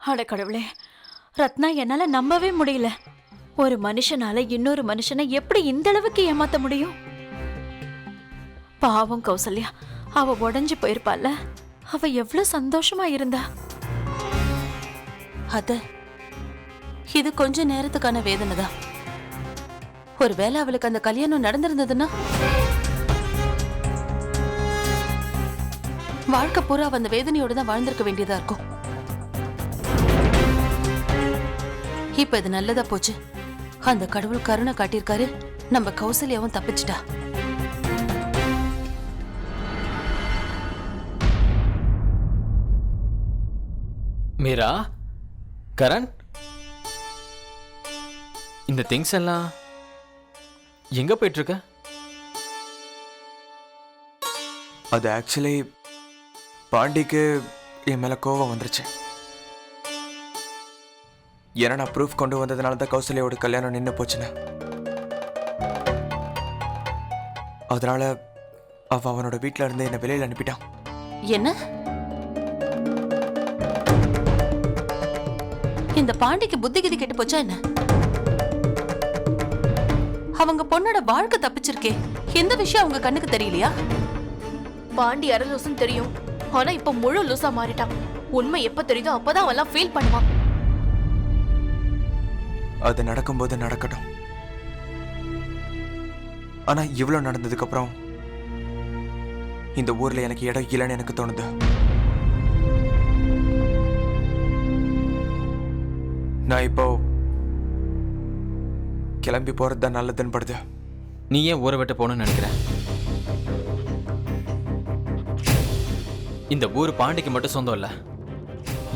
அட கடவுளே, ரத்னா என்னால நம்பவே முடியல. ஒரு மனுஷனால இன்னொரு மனுஷனை எப்படி இந்த அளவுக்கு ஏமாத்த முடியும்? பாவம் கௌசல்யா, அவ உடைஞ்சு போயிருப்பால. அவ எவ்வளவு சந்தோஷமா இருந்தா. அத இது கொஞ்ச நேரத்துக்கான வேதனை தான். ஒருவேளை அவளுக்கு அந்த கல்யாணம் நடந்திருந்ததுன்னா வாழ்க்கை பூரா அவ அந்த வேதனையோட தான் வாழ்ந்திருக்க வேண்டியதா இருக்கும். இப்ப இது நல்லதா போச்சு. அந்த கடவுள் கருணை காட்டியிருக்காரு. நம்ம கௌசல்யாவும் தப்பிச்சிட்டா. மீரா, கரண், இந்த திங்ஸ் எல்லாம் எங்க போயிட்டு இருக்க? அது ஆக்சுவலி பாண்டிக்கு என் மேல கோவம் வந்துருச்சு. ஏன்னா நான் ப்ரூஃப் கொண்டு வந்ததுனால தான் கௌசல்யாவோட கல்யாணம் நின்று போச்சுன்னு. அதனால அவனோட வீட்டில இருந்து என்னை வெளியில அனுப்பிட்டான். என்ன? இந்த பாண்டிக்கு புத்தி கிதி கெட்டு போச்சா என்ன? அவங்க பொண்ணோட வாழ்க்கை தப்பிச்சிருக்கே. எந்த விஷயம் அவங்க கண்ணுக்கு தெரியலையா? பாண்டி அரை லூசுன்னு தெரியும். ஆனா இப்ப முழு லூசா மாறிட்டான். உண்மை எப்ப தெரியுதோ அப்பதான் அவெல்லாம் ஃபீல் பண்ணுவான். அது நடக்கும்போது நடக்கட்டும். ஆனா இவ்வளவு நடந்ததுக்கு அப்புறம் இந்த ஊர்ல எனக்கு இடம் இல்லைன்னு எனக்கு தோணுது. நான் இப்போ கிளம்பி போறது தான் நல்லதுன்னு படுது. நீ ஏன் ஊரை விட்டு போகணும்னு நினைக்கிற? இந்த ஊர் பாண்டிக்கு மட்டும் சொந்தம் இல்ல,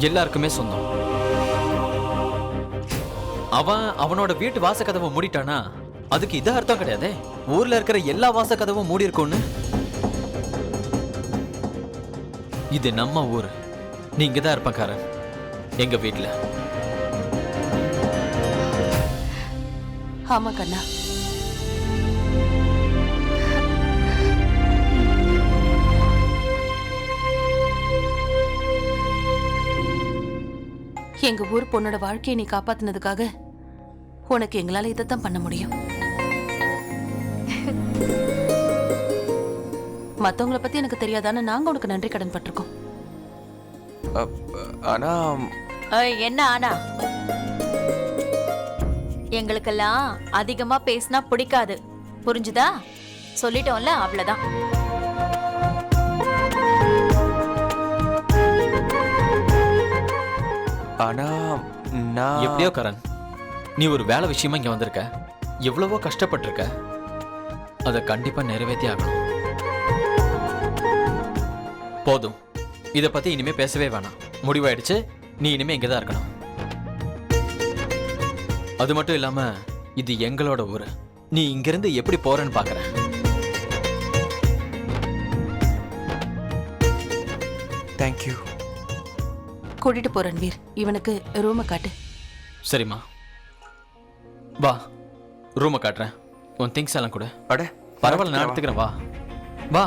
எல்லாருக்குமே சொந்தம். அவனோட வீட்டு வாசக்கதவை மூடிட்டானா அதுக்கு இது அர்த்தம் கிடையாதே. ஊர்ல இருக்கிற எல்லா வாசக்கதவும் மூடி இருக்கும்னு. இது நம்ம ஊர். நீ இங்கதான் இருப்ப காரன், எங்க வீட்டுல. ஆமா கண்ணா. எங்க ஊர் பொண்ணோட வாழ்க்கையை நீ காப்பாத்தினதுக்காக உனக்கு எங்களால இதைத்தான் பண்ண முடியும். மத்தவங்கள பத்தி எனக்கு தெரியாதான்னு நாங்க உனக்கு நன்றி கடன் பட்டிருக்கோம். ஆனா என்ன ஆனா? எங்களுக்கெல்லாம் அதிகமா பேசினா பிடிக்காது, புரிஞ்சுதா? சொல்லிட்டோம்ல, அவ்வளவுதான். ஆனா நான் எப்படியோ கரண், நீ ஒரு வேலை விஷயமா இங்க வந்திருக்க. எவ்வளவோ கஷ்டப்பட்டிருக்க. அதை கண்டிப்பா நிறைவேற்றி ஆகணும். போதும், இதை பத்தி இனிமே பேசவே வேணாம். முடிவாயிடுச்சு. நீ இனிமே இங்கதான் இருக்கணும். அது மட்டும் இல்லாம இது எங்களோட ஊரு. நீ இங்கிருந்து எப்படி போறன்னு பாக்குற. தேங்க்யூ. கூட்டிட்டு போறேன் வீர். இவனுக்கு ரூமை காட்டு. சரிம்மா, வா, ரூமை காட்டுறேன். உன் திங்ஸ் எல்லாம் கூட. அட பரவாயில்ல, நான் எடுத்துக்கிறேன். வா வா.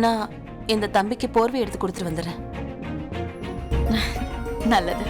நான் இந்த தம்பிக்கு போர்வை எடுத்து கொடுத்துட்டு வந்துடுறேன். நல்லது.